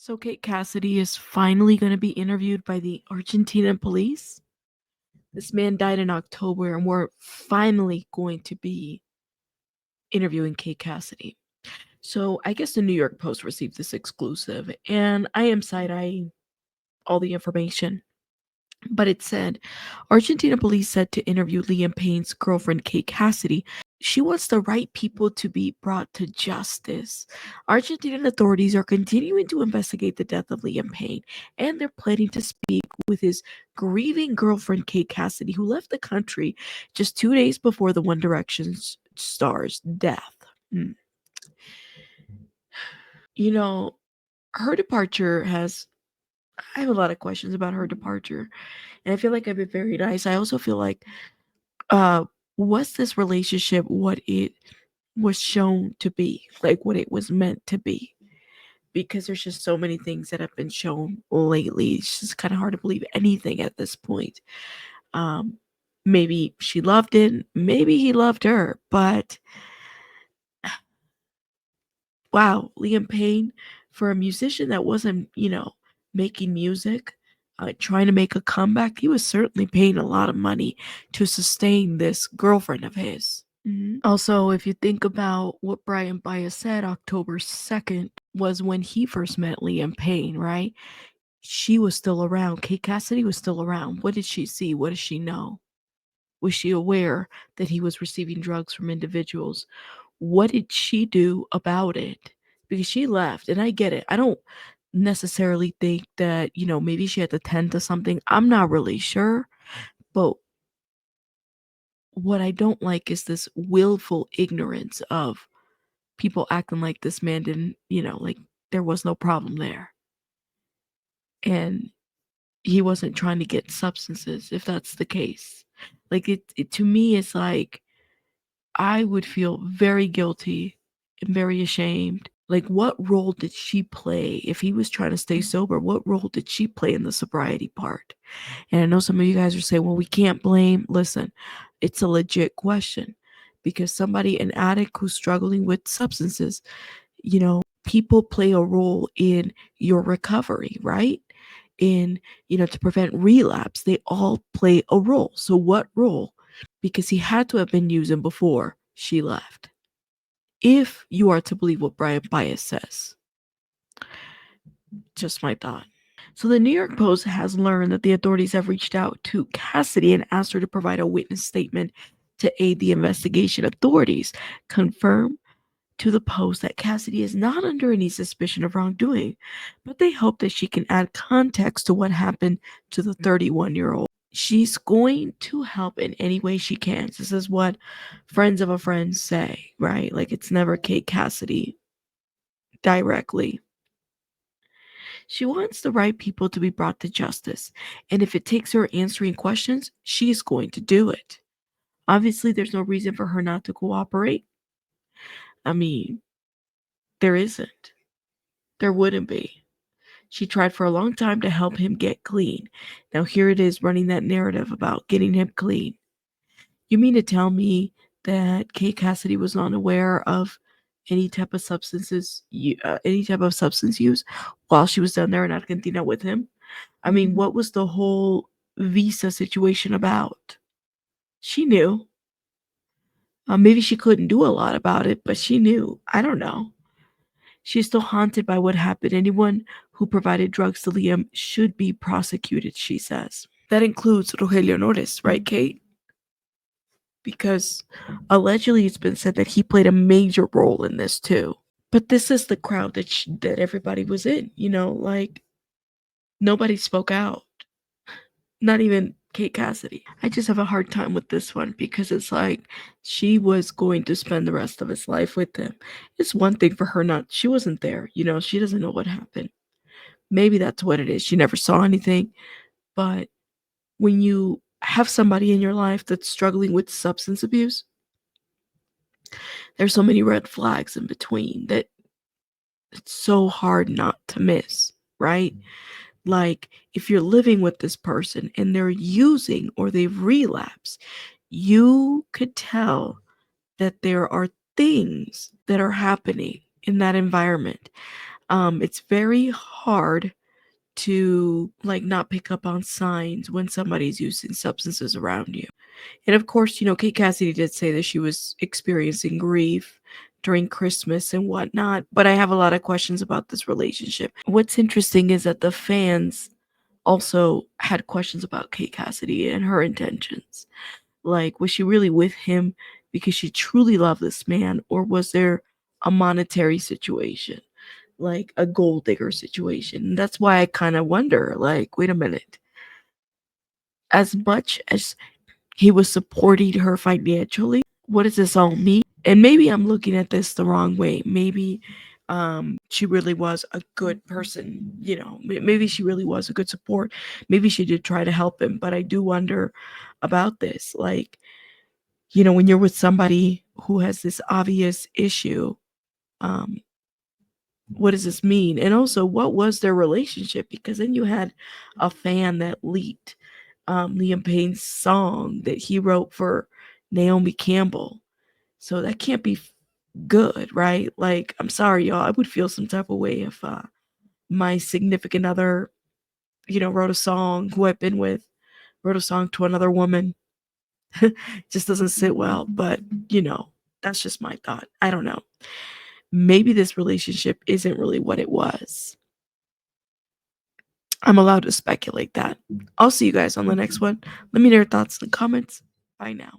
So Kate Cassidy is finally going to be interviewed by the Argentina police. This man died in October, and we're finally going to be interviewing Kate Cassidy. So I guess the New York Post received this exclusive, and I am side-eyeing all the information. But it said Argentina police said to interview Liam Payne's girlfriend, Kate Cassidy. She wants the right people to be brought to justice. Argentinian authorities are continuing to investigate the death of Liam Payne, and they're planning to speak with his grieving girlfriend, Kate Cassidy, who left the country just 2 days before the One Direction star's death. You know, her departure has. I have a lot of questions about her departure, and I feel like I've been very nice. I also feel like uh was this relationship what it was shown to be, like what it was meant to be? Because there's just so many things that have been shown lately. It's just kind of hard to believe anything at this point. um Maybe she loved him, maybe he loved her, but wow, Liam Payne, for a musician that wasn't, making music, trying to make a comeback, he was certainly paying a lot of money to sustain this girlfriend of his. Also, if you think about what Brian Baez said, October 2nd was when he first met Liam Payne, right? She was still around. Kate Cassidy was still around. What did she see? What does she know? Was she aware that he was receiving drugs from individuals? What did she do about it? Because she left, and I get it. I don't necessarily think that, maybe she had to tend to something. I'm not really sure. But what I don't like is this willful ignorance of people acting like this man didn't, like there was no problem there. And he wasn't trying to get substances, if that's the case. Like it to me, it's like I would feel very guilty and very ashamed. Like, what role did she play if he was trying to stay sober? What role did she play in the sobriety part? And I know some of you guys are saying, well, we can't blame. Listen, it's a legit question because somebody, an addict who's struggling with substances, people play a role in your recovery, right? In, to prevent relapse. They all play a role. So, what role? Because he had to have been using before she left. If you are to believe what Brian Baez says. Just my thought. So the New York Post has learned that the authorities have reached out to Cassidy and asked her to provide a witness statement to aid the investigation. Authorities confirm to the Post that Cassidy is not under any suspicion of wrongdoing, but they hope that she can add context to what happened to the 31-year-old. She's going to help in any way she can. This is what friends of a friend say, right? Like, it's never Kate Cassidy directly. She wants the right people to be brought to justice, and if it takes her answering questions, she's going to do it. Obviously, there's no reason for her not to cooperate. I mean, there isn't. There wouldn't be. She tried for a long time to help him get clean. Now here it is running that narrative about getting him clean. You mean to tell me that Kate Cassidy was not aware of any type of any type of substance use while she was down there in Argentina with him? I mean, what was the whole visa situation about? She knew. Maybe she couldn't do a lot about it, but she knew. I don't know. She's still haunted by what happened. Anyone who provided drugs to Liam should be prosecuted, she says. That includes Rogelio Nores, right, Kate? Because allegedly it's been said that he played a major role in this too. But this is the crowd that everybody was in, like nobody spoke out. Not even Kate Cassidy. I just have a hard time with this one because it's like she was going to spend the rest of his life with him. It's one thing for her not, she wasn't there, she doesn't know what happened. Maybe that's what it is. She never saw anything. But when you have somebody in your life that's struggling with substance abuse, there's so many red flags in between that it's so hard not to miss, right? Like, if you're living with this person and they're using or they've relapsed, you could tell that there are things that are happening in that environment. It's very hard to like not pick up on signs when somebody's using substances around you. And of course, Kate Cassidy did say that she was experiencing grief during Christmas and whatnot, but I have a lot of questions about this relationship. What's interesting is that the fans also had questions about Kate Cassidy and her intentions. Like, was she really with him because she truly loved this man, or was there a monetary situation, like a gold digger situation? And that's why I kind of wonder, like, wait a minute. As much as he was supporting her financially, what does this all mean? And maybe I'm looking at this the wrong way. Maybe she really was a good person, maybe she really was a good support. Maybe she did try to help him, but I do wonder about this. Like, when you're with somebody who has this obvious issue, um, what does this mean? And also, what was their relationship? Because then you had a fan that leaked Liam Payne's song that he wrote for Naomi Campbell. So that can't be good, right? Like, I'm sorry, y'all. I would feel some type of way if my significant other, wrote a song who I've been with, wrote a song to another woman. Just doesn't sit well. But, you know, that's just my thought. I don't know. Maybe this relationship isn't really what it was. I'm allowed to speculate that. I'll see you guys on the next one. Let me know your thoughts in the comments. Bye now.